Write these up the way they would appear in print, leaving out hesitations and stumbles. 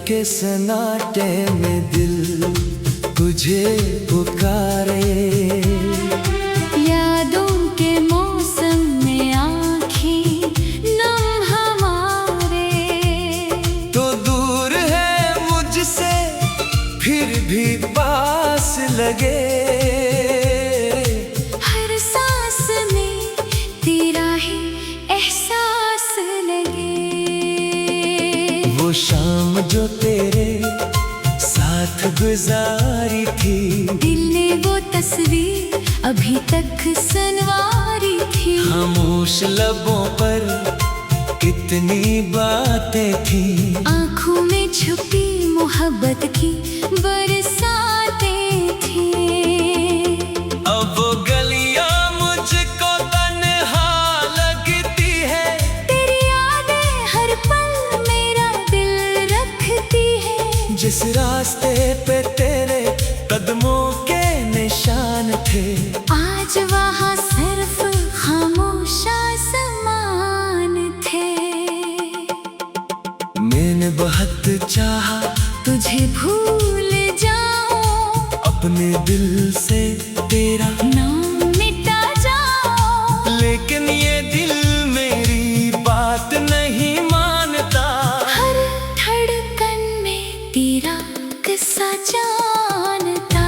के सन्नाटे में दिल तुझे पुकारे। यादों के मौसम में आँखें नम हमारे। तो दूर है मुझसे फिर भी पास लगे। हर सांस में तेरा ही एहसास लगे। वो शाम जो तेरे साथ गुजारी थी, दिल ने वो तस्वीर अभी तक संवारी थी। खामोश लबों पर कितनी बातें थी, आँखों में छुपी मोहब्बत की बरसातें थी। अब वो गलियां मुझको तन्हा लगती है। तेरी यादें हर पल मेरा दिल रखती है। जिस रास्ते पे तेरे कदमों के निशान थे, आज वहाँ सिर्फ खामोश आसमान थे। मैंने बहुत चाहा तुझे भूल जाऊं, अपने दिल से तेरा नाम मिटा जाऊं, लेकिन ये दिल मेरी बात नहीं मानता। हर धड़कन में तेरा किस्सा जानता।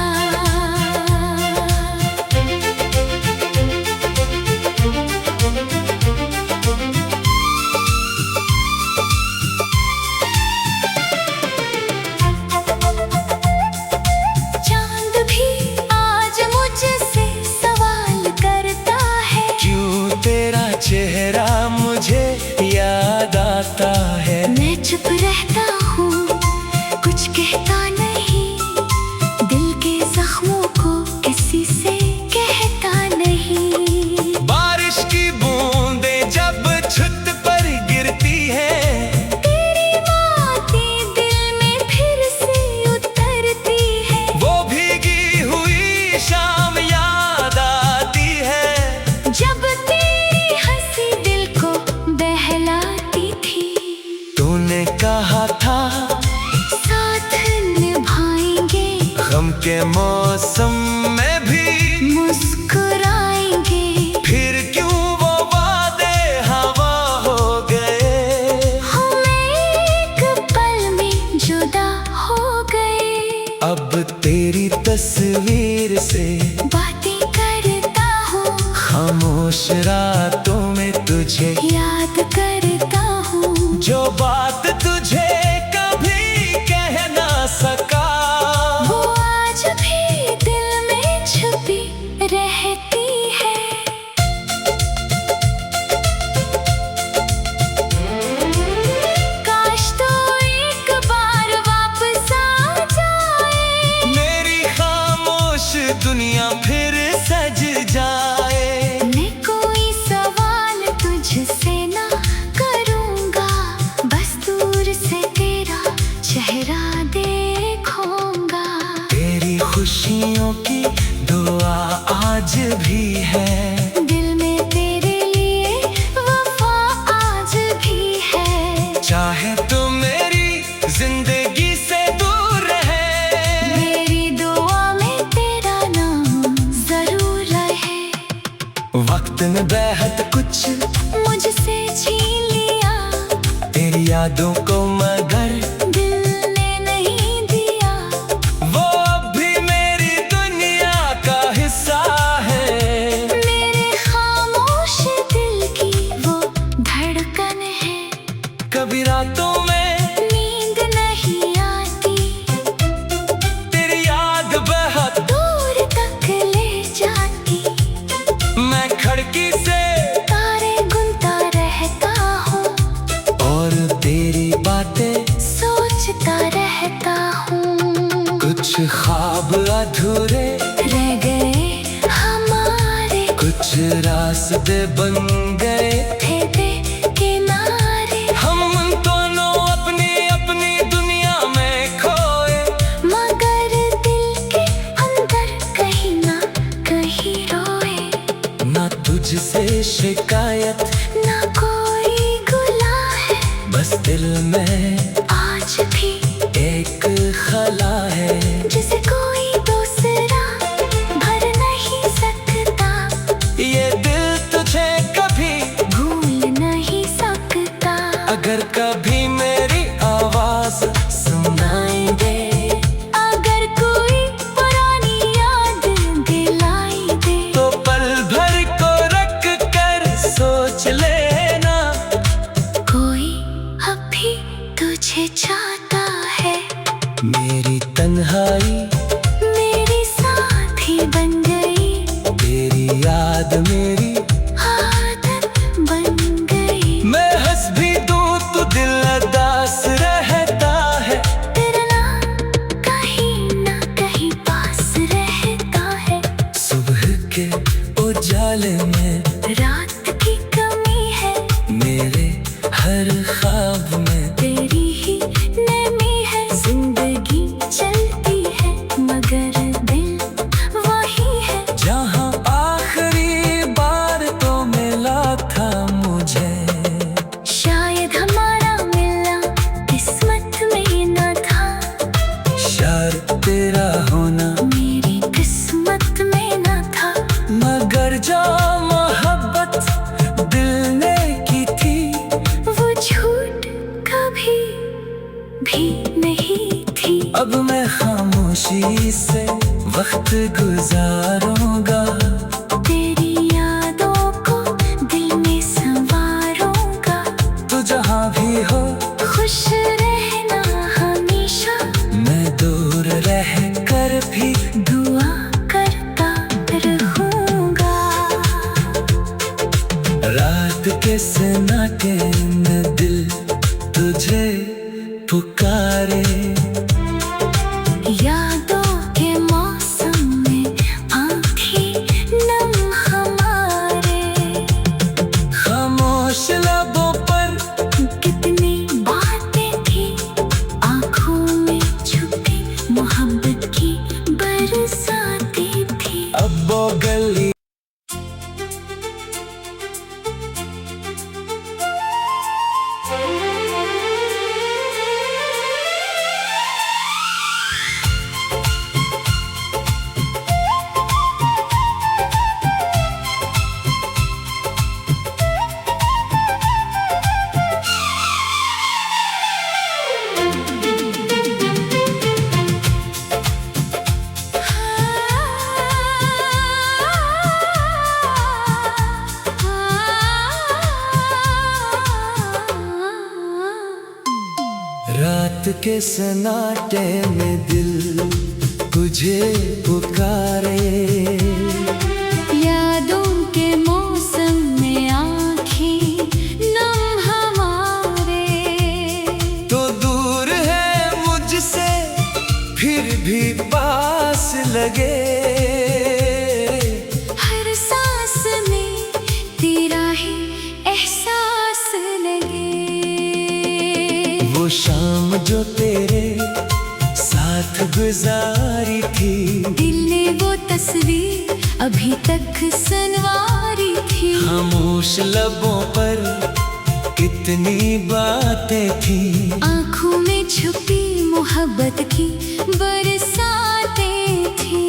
चांद भी आज मुझसे सवाल करता है, क्यों तेरा चेहरा मुझे याद आता है। मैं चुप रहता हूँ, कुछ कहता नहीं, दिल के जख्मों को किसी से कहता नहीं। बारिश की बूंदें जब छत पर गिरती है, तेरी बातें दिल में फिर से उतरती है। वो भीगी हुई शाम याद आती है, जब तेरी हंसी दिल को बहलाती थी। तूने कहा था साथ निभाएंगे, गम के मौसम में भी मुस्कुराएंगे। फिर क्यों वो वादे हवा हो गए। हम एक पल में जुदा हो गए। अब तेरी तस्वीर से बातें करता हूँ, खामोश रातों में तुझे याद करता हूँ, जो बात तुझे कभी कह ना सका। वो आज भी दिल में छुपी रहती है। काश तो एक बार वापस आ जाए, मेरी खामोश दुनिया फिर सज जाए। मैं कोई सवाल तुझसे ना करूँगा, बस दूर से तेरा चेहरा देखूंगा। तेरी खुशियों की दुआ आज भी है, दिल में तेरे लिए वफा आज भी है। चाहे तो मेरी जिंदगी से दूर रहे, मेरी दुआ में तेरा नाम जरूर रहे। वक्त ने बेहद कुछ मुझसे छीन लिया, तेरी यादों को मगर दिल ने नहीं दिया। वो अब भी मेरी दुनिया का हिस्सा है। मेरे खामोश दिल की वो धड़कन है। कभी रातों में नींद नहीं आती, तेरी याद बहुत दूर तक ले जाती। मैं खिड़की से तारे गुनता रहता हूँ, और तेरी बातें सोचता रहता हूँ। कुछ ख्वाब अधूरे रह गए हमारे, कुछ रास्ते बन गए। थे किनारे, हम दोनों अपनी अपनी दुनिया में खोए, मगर दिल के अंदर कहीं ना कहीं रोए। ना तुझसे शिकायत ना कोई गुलाह है, बस दिल में आज भी ये दिल तुझे कभी भूल नहीं सकता। अगर कभी मेरी आवाज सुनाई दे, अगर कोई पुरानी याद दिलाई दे, तो पल भर को रख कर सोच लेना, कोई अभी तुझे चाहता है। मेरी तन्हाई मेरी साथी बन गई, तेरी याद मेरी आदत बन गई। मैं हंस भी दूं तो दिल उदास रहता है, तेरा नाम कहीं ना कहीं पास रहता है। सुबह के उजाले में रात की कमी है, मेरे हर ख्वाब में तेरी ही नमी है। जिंदगी चलती है मगर दिल वही है। जहाँ आखिरी बार तो मिला था मुझे, शायद हमारा मिलना किस्मत में न था, शायद तेरा होना मेरी किस्मत में न था। मगर जो मोहब्बत दिल ने की थी, वो झूठ कभी भी नहीं थी। अब मैं खामोशी से वक्त गुजारूंगा, तेरी यादों को दिल में संवारूंगा। तू जहाँ भी हो खुश रहना हमेशा, मैं दूर रह कर भी दुआ करता रहूंगा। रात के सन्नाटे में दिल तुझे पुकारे, यादों के मौसम में आँखें नम हमारे। खामोश लबों पर कितनी बातें थी, आँखों में छुपी मोहब्बत की बरसातें थी। अब वो गली रात के सन्नाटे में दिल तुझे पुकारे, यादों के मौसम में आँखें नम हमारे। तो दूर है मुझसे फिर भी पास लगे, हर सांस में तेरा ही एहसास लगे। वो शाम जो तेरे साथ गुजारी थी, दिल ने वो तस्वीर अभी तक संवारी थी। खामोश लबों पर कितनी बातें थी, आँखों में छुपी मोहब्बत की बरसातें थी।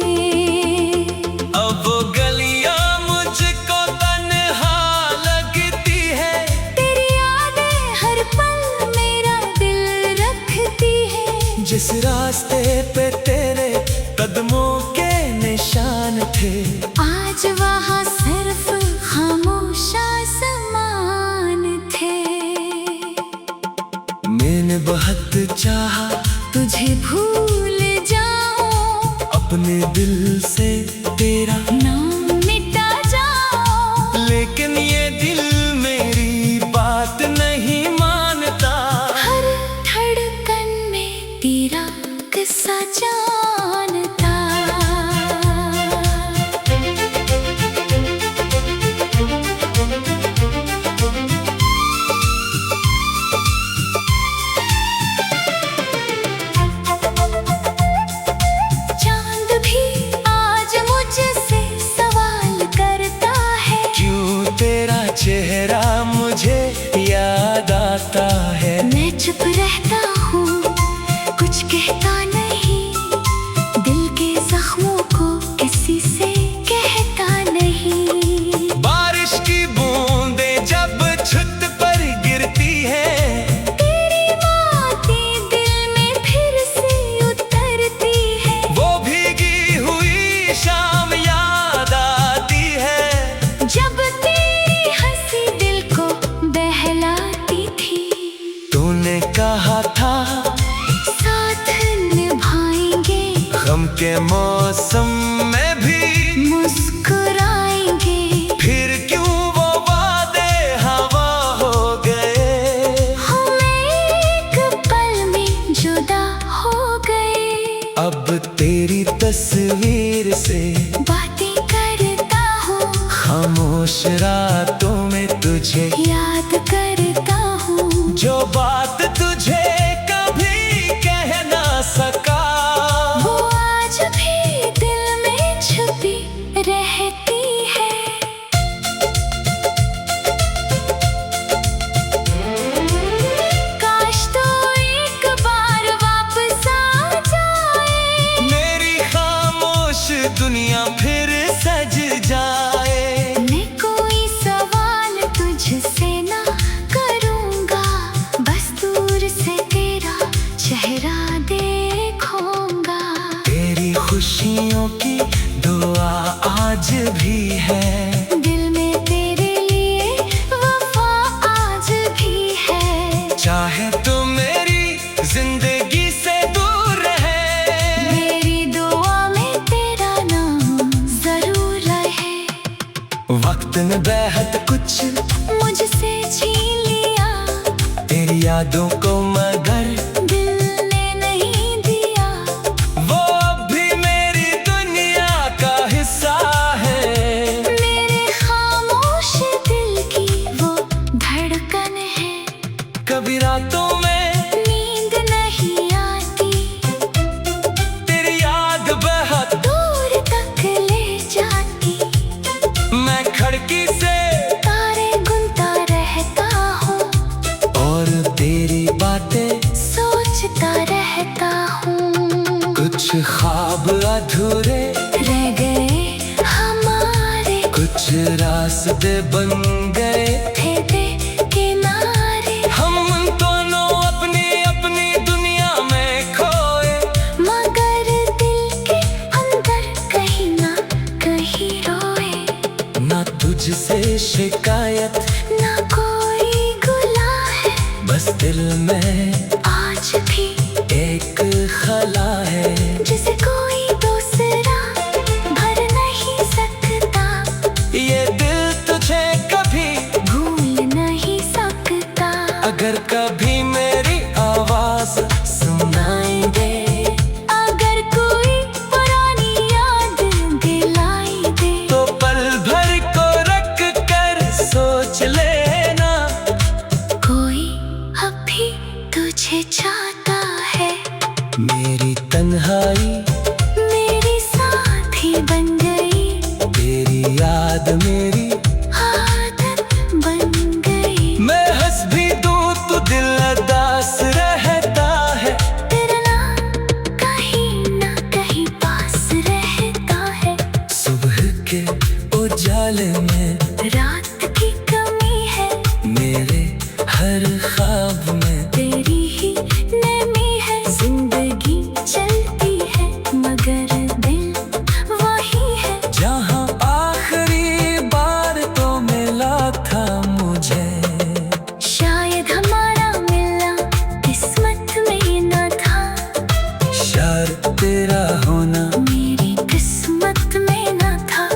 अब वो गलियां मुझको तन्हा लगती है, तेरी यादें हर पल मेरा दिल रखती है। जिस रास्ते पे तेरे कदमों के निशान थे, आज वहाँ सिर्फ खामोश आसमान थे। मैंने बहुत चाहा तुझे भूल जाऊं, अपने दिल से तेरा नाम मिटा जाऊं, लेकिन ये दिल मेरी बात नहीं मानता। हर धड़कन में तेरा किस्सा जानता। चांद भी आज मुझसे सवाल करता है, क्यों तेरा चेहरा मुझे याद आता है। मैं चुप रहता हूँ, कुछ कहता नहीं, दिल के जख्मों को किसी से कहता नहीं। के मौसम में भी मुस्कुराएंगे। फिर क्यों वो वादे हवा हो गए, हम एक पल में जुदा हो गए। अब तेरी तस्वीर से बातें करता हूँ, खामोश रातों में तुझे याद करता हूँ। जो बात तुझे कभी कह ना सका, वो आज भी दिल में छुपी रहती है। काश तो एक बार वापस आ जाए, मेरी खामोश दुनिया फिर सज जाए। मैं कोई सवाल तुझसे ना करूँगा, बस दूर से तेरा चेहरा देखूंगा। तेरी खुशियों की दुआ आज भी है, दिल में तेरे लिए वफा आज भी है। चाहे तो मेरी जिंदगी से दूर रहे, मेरी दुआ में तेरा नाम जरूर रहे। वक्त ने बेहद कुछ मुझसे छीन लिया, तेरी यादों को मगर दिल ने नहीं दिया। वो अब भी मेरी दुनिया का हिस्सा है, मेरे खामोश दिल की वो धड़कन है। कभी रातों में नींद नहीं आती, तेरी याद बहुत दूर तक ले जाती। मैं खिड़की से तारे गुनता रहता हूँ, और तेरी बातें सोचता रहता हूँ। कुछ ख्वाब अधूरे रह गए हमारे, कुछ रास्ते बन गए, थे किनारे। हम दोनों अपनी अपनी दुनिया में खोए, मगर दिल के अंदर कहीं ना कहीं रोए। ना तुझसे शिकायत ना कोई गुला है, बस दिल में आज भी एक खला है, जिसे कोई दूसरा भर नहीं सकता, ये दिल तुझे कभी भूल नहीं सकता। अगर कभी मेरी आवाज सुनाई दे, अगर कोई पुरानी याद दिलाई दे, तो पल भर को रख कर सोच लेना, कोई अब भी तुझे चाहता है। मेरी तन्हाई मेरी साथी बन गई, तेरी याद मेरी आदत बन गई। मैं हंस भी दूं तो दिल उदास रहता है, तेरा नाम कहीं ना कहीं पास रहता है। सुबह के उजाले में रात की कमी है, मेरे हर ख्वाब में तेरी ही नमी है। जिंदगी चलती है मगर दिल वही है, जहाँ आखिरी बार तो मिला था मुझे, शायद हमारा मिलना किस्मत में न था। शायद तेरा होना मेरी किस्मत में न था,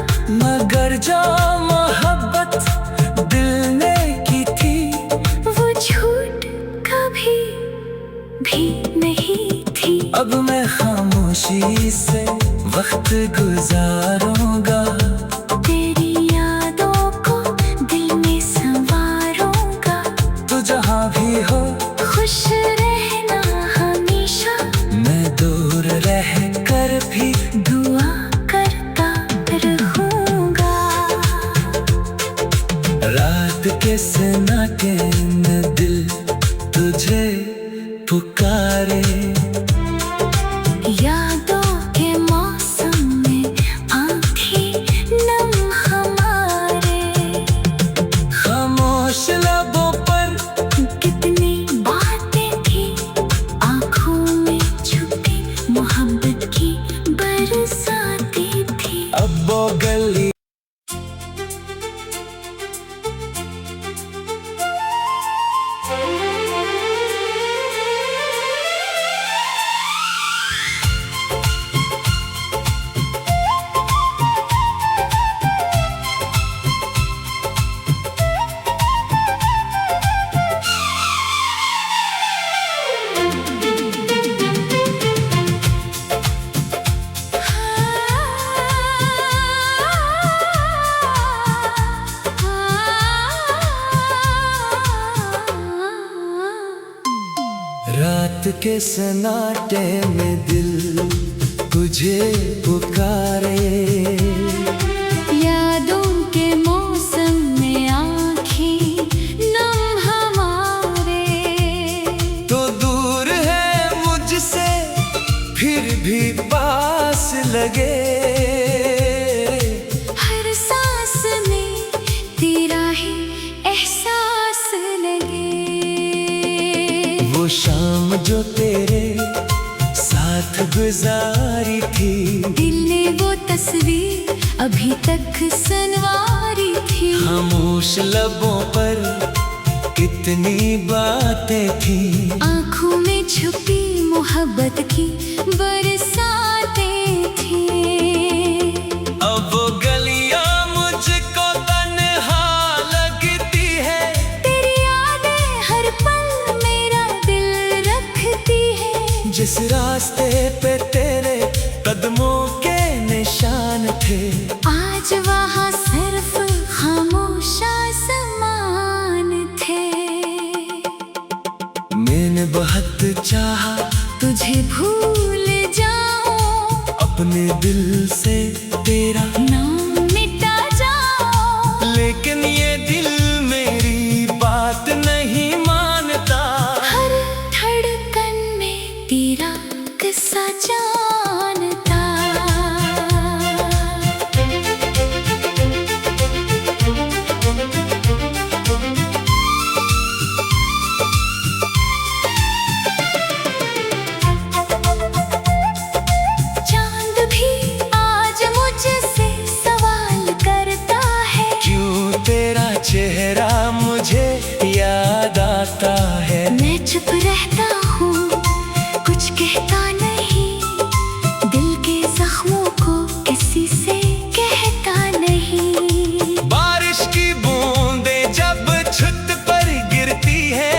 मगर जो मोहब्बत दिल ने की थी, वो झूठ कभी भी नहीं थी। अब मैं खामोशी से वक्त गुजारूंगा, तेरी यादों को दिल में संवारूंगा। तू जहाँ भी हो खुश रहना हमेशा, मैं दूर रह कर भी दुआ करता रहूंगा। रात के सन्नाटे में दिल तुझे पुकारे, यादों के मौसम में आंखें नम हमारे। खामोश लबों पर कितनी बातें थी, आंखों में छुपी मोहब्बत की बरसाती थी। अब वो गली के सन्नाटे में दिल तुझे पुकारे। यादों के मौसम में आँखें नम हमारे। तो दूर है मुझसे फिर भी पास लगे। हर सांस में तेरा ही एहसास लगे। वो शाम जो तेरे साथ गुजारी थी, दिल ने वो तस्वीर अभी तक संवारी थी। खामोश लबों पर कितनी बातें थी, आँखों में छुपी मोहब्बत की बरसातें थी। अब वो गलियां मुझको तन्हा लगती है। तेरी यादें हर पल मेरा दिल रखती है। जिस रास्ते पे तेरे कदमों के निशान थे, आज वहाँ सिर्फ खामोश आसमान थे। मैंने बहुत चाहा तुझे भूल जाऊं, अपने दिल से तेरा नाम मिटा जाऊं, लेकिन ये दिल मेरी बात नहीं मानता। हर धड़कन में तेरा किस्सा जानता। चांद भी आज मुझसे सवाल करता है, क्यों तेरा चेहरा मुझे याद आता है। मैं चुप रहता हूँ, कुछ कहता नहीं, दिल के जख्मों को किसी से कहता नहीं। बारिश की बूंदें जब छत पर गिरती है,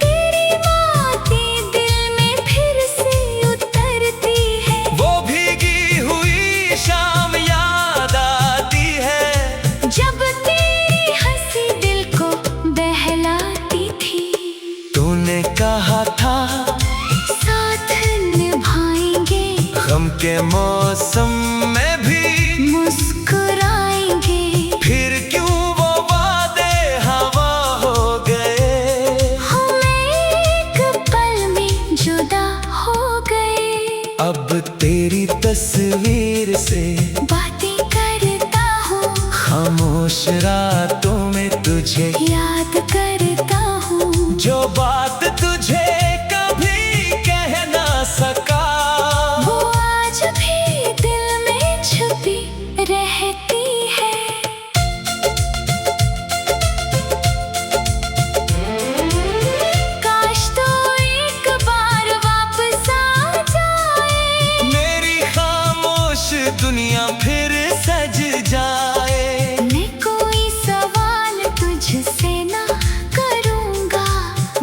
तेरी बातें दिल में फिर से उतरती है। वो भीगी हुई शाम याद आती है, जब तेरी हंसी दिल को बहलाती थी। तूने कहा था साथ निभाएंगे, गम के मौसम में भी मुस्कुराएंगे। फिर क्यों वो वादे हवा हो गए। हम एक पल में जुदा हो गए। अब तेरी तस्वीर से बातें करता हूँ, खामोश रातों में तुझे याद करता हूँ, जो बात तुझे कभी कह ना सका। वो आज भी दिल में छुपी रहती है। काश तो एक बार वापस आ जाए, मेरी खामोश दुनिया फिर सज जाए। मैं कोई सवाल तुझसे ना करूँगा,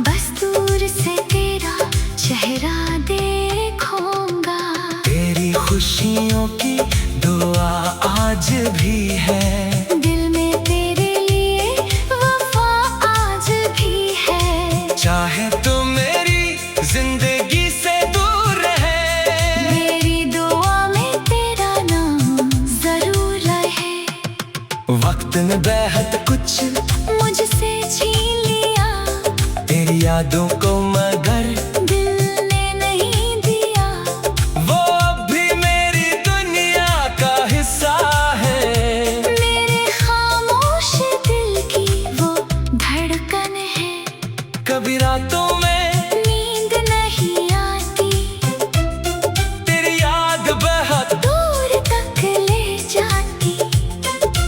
बस दूर से तेरा चेहरा देखूंगा। तेरी खुशियों की दुआ आज भी है, दिल में तेरे लिए वफा आज भी है। चाहे तो मेरी जिंदगी से दूर रहे, मेरी दुआ में तेरा नाम जरूर रहे। वक्त ने बेहद कुछ मुझसे छीन लिया, तेरी यादों को मगर दिल ने नहीं दिया। वो अब भी मेरी दुनिया का हिस्सा है। मेरे खामोश दिल की वो धड़कन है। कभी रातों में नींद नहीं आती, तेरी याद बहुत दूर तक ले जाती।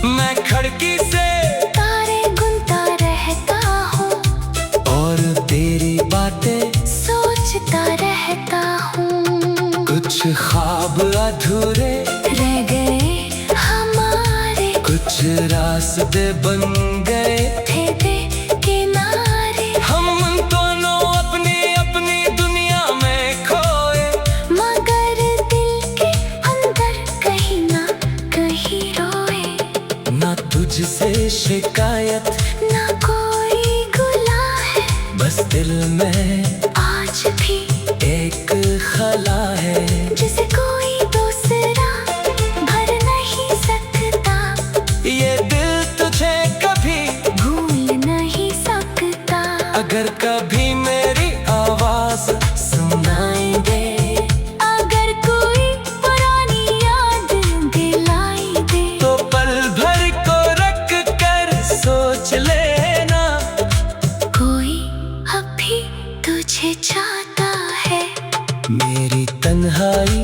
मैं खिड़की से तारे गुनता रहता हूँ, और तेरी बातें सोचता रहता हूँ। कुछ ख्वाब अधूरे रह गए हमारे, कुछ रास्ते बन गए थे किनारे। हम दोनों अपनी अपनी दुनिया में खोए, मगर दिल के अंदर कहीं ना कहीं रोए। ना तुझसे शिकायत ना कोई गुलाह है, बस दिल में आज भी अगर कभी मेरी आवाज सुनाई दे, अगर कोई पुरानी याद दिलाई दे, तो पल भर को रख कर सोच लेना, कोई अभी तुझे चाहता है। मेरी तन्हाई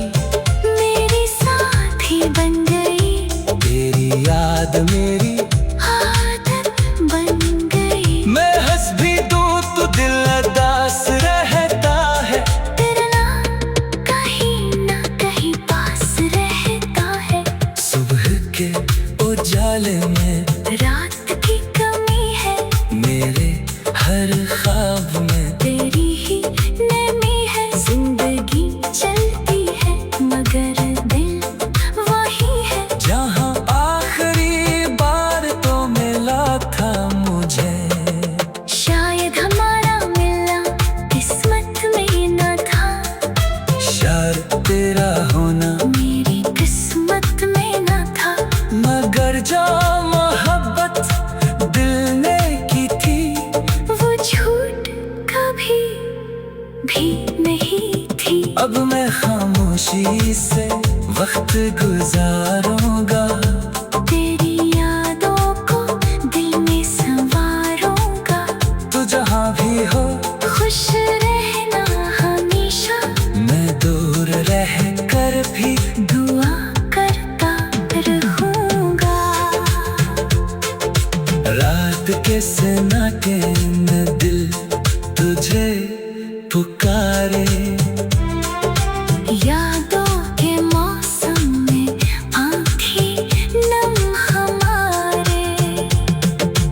मेरी साथी बन गई, तेरी याद मेरी आदत बन गई। मैं हंस भी दूं तो दिल उदास रहता है, तेरा नाम कहीं ना कहीं पास रहता है। सुबह के उजाले में रात की कमी है, मेरे हर ख्वाब में तेरी ही नमी है। जिंदगी चलती है मगर दिल वही है, जहाँ आखिरी बार तो मिला था मुझे। शायद हमारा मिलना किस्मत में न था, शायद तेरा होना मेरी किस्मत में न था। मगर जो मोहब्बत दिल ने की थी, वो झूठ कभी भी नहीं थी। अब मैं खामोशी से वक्त गुजारूंगा, तेरी यादों को दिल में संवारूंगा। तू जहाँ भी हो खुश रहना हमेशा, मैं दूर रह कर भी दुआ करता रहूंगा। रात के सन्नाटे में दिल तुझे पुकारे, यादों के मौसम में आँखें नम हमारे।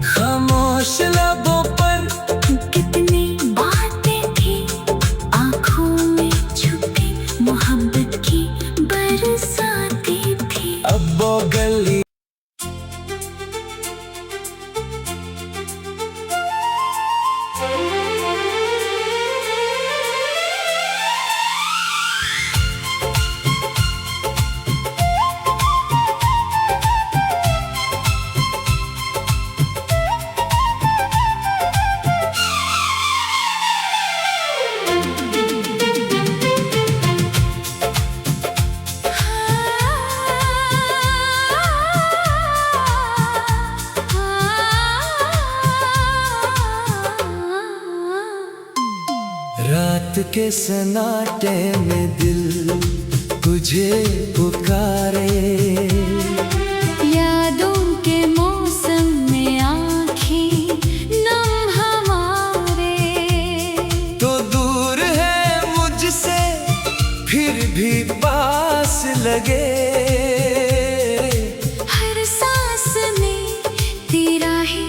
खामोश लबों पर कितनी बातें थी, आँखों में छुपी मोहब्बत की बरसाती थी। अब वो गली रात के सन्नाटे में दिल तुझे पुकारे, यादों के मौसम में आँखें नम हमारे। तो दूर है मुझसे फिर भी पास लगे, हर सांस में तेरा ही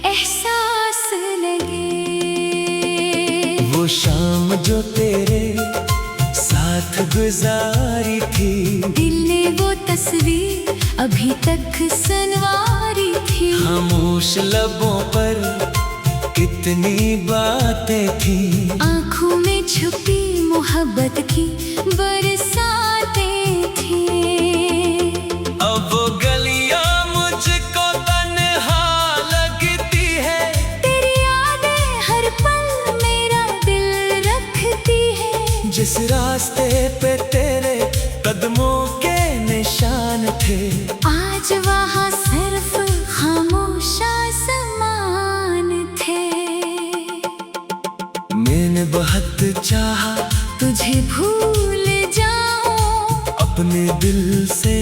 एहसास लगे। वो शाम जो तेरे साथ गुजारी थी, दिल ने वो तस्वीर अभी तक संवारी थी। खामोश लबों पर कितनी बातें थी, आँखों में छुपी मोहब्बत की बरसातें थी। अब वो गलियां मुझको तन्हा लगती है, तेरी यादें हर पल मेरा दिल रखती है। जिस रास्ते पे तेरे कदमों के निशान थे, आज वहाँ सिर्फ खामोश आसमान थे। मैंने बहुत चाहा तुझे भूल जाऊं, अपने दिल से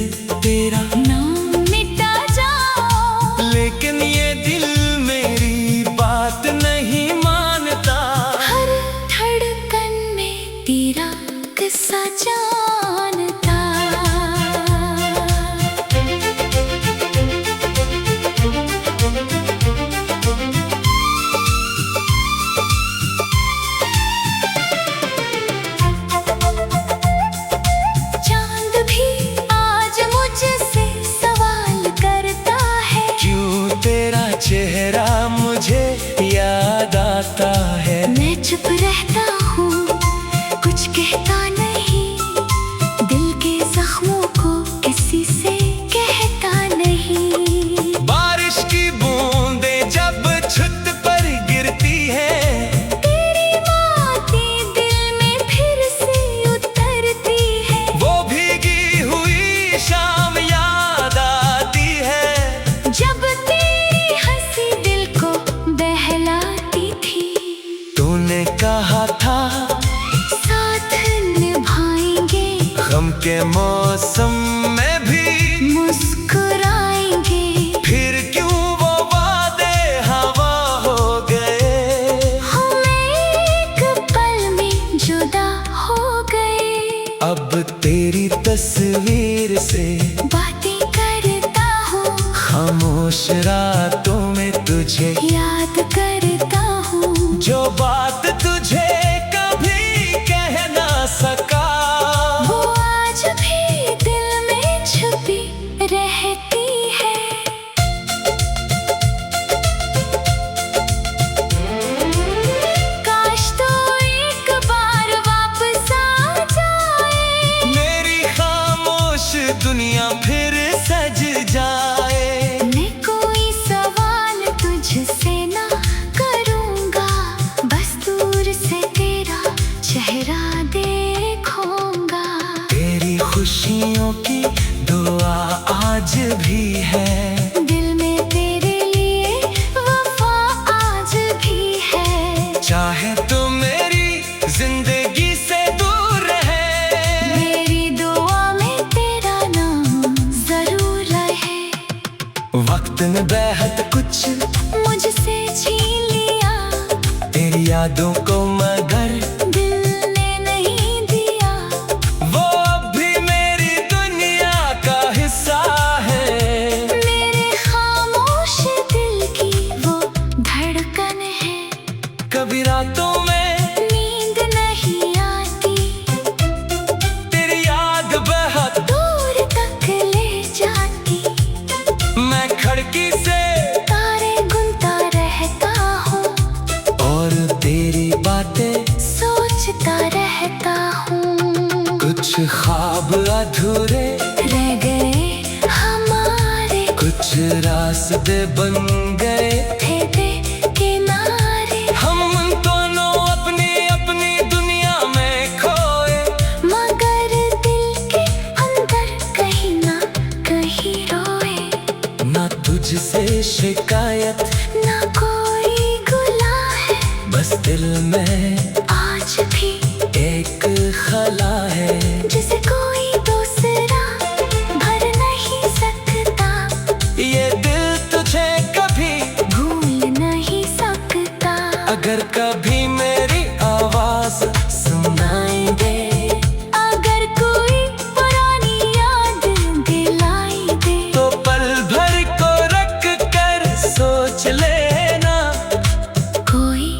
तेरा नाम मिटा जाऊं, लेकिन ये दिल मेरी बात नहीं मानता। हर धड़कन में तेरा किस्सा जानता। चांद भी आज मुझसे सवाल करता है, क्यों तेरा चेहरा मुझे याद आता है। मैं चुप रहता हूँ कुछ कहता नहीं, दिल के जख्मों को किसी से कहता नहीं। बारिश की बूंदें जब छत पर गिरती है, रातों में तुझे याद करता हूँ। जो बात तुझे कभी कह ना सका, वो आज भी दिल में छुपी रहती है। काश तो एक बार वापस आ जाए, मेरी खामोश दुनिया फिर सज जाए। मैं कोई सवाल तुझसे ना करूँगा, बस दूर से तेरा चेहरा देखूंगा। तेरी खुशियों की दुआ आज भी है, दिल में तेरे लिए वफा आज भी है। चाहे तो मेरी जिंदगी से दूर रहे, मेरी दुआ में तेरा नाम जरूर रहे। वक्त ने बेहद कुछ मुझसे छीन लिया, तेरी यादों को मगर दिल ने नहीं दिया। वो अब भी मेरी दुनिया का हिस्सा है, मेरे खामोश दिल की वो धड़कन है। कभी रातों में नींद नहीं आती, तेरी याद बहुत दूर तक ले जाती। मैं खिड़की से तारे गुनता रहता हूँ, और तेरी बातें सोचता रहता हूँ। कुछ ख्वाब अधूरे रह गए हमारे, कुछ रास्ते बन गए, थे किनारे। हम दोनों अपनी अपनी दुनिया में खोए। मगर दिल के अंदर कहीं ना कहीं रोए। ना तुझसे शिकायत ना कोई गुला है, बस दिल में आज भी एक खला है, जिसे कोई दूसरा भर नहीं सकता। ये दिल तुझे कभी भूल नहीं सकता। अगर कभी मेरी आवाज सुनाई दे, अगर कोई पुरानी याद दिलाई दे, तो पल भर को रख कर सोच लेना। कोई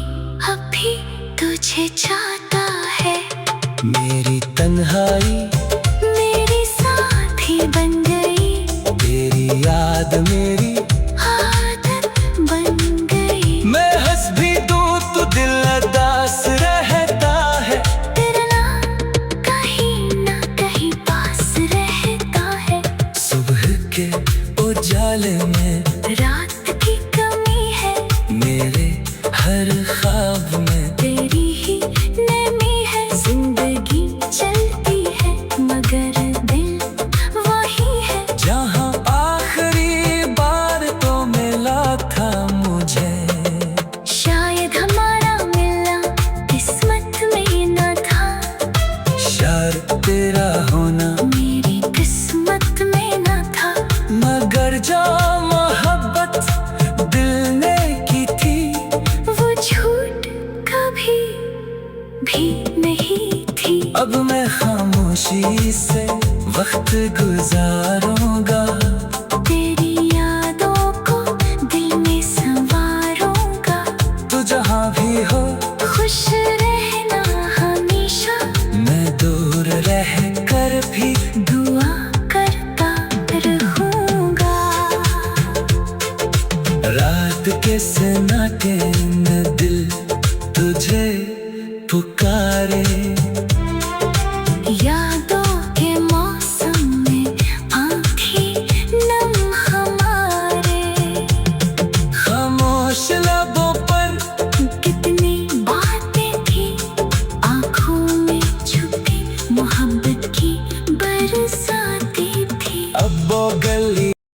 अभी तुझे चाहता है। मेरी तन्हाई मेरी साथी बन गई, तेरी याद मेरी आदत बन गई। मैं हंस भी दूं तो दिल उदास रहता है, तेरा नाम कहीं ना कहीं पास रहता है। सुबह के उजाले में रात की कमी है, मेरे हर ख्वाब में तेरी ही नमी है। जिंदगी चलती है मगर दिल वही है। जहाँ आखिरी बार तो मिला था मुझे, शायद हमारा मिलना किस्मत में न था, शायद तेरा होना मेरी किस्मत में न था। मगर जो मोहब्बत दिल ने की थी, वो झूठ कभी भी नहीं थी। अब मैं खामोशी से वक्त गुजारूंगा, तेरी यादों को दिल में संवारूंगा। तू जहाँ भी हो खुश रहना हमेशा, मैं दूर रह कर भी दुआ करता रहूंगा। रात के सन्नाटे में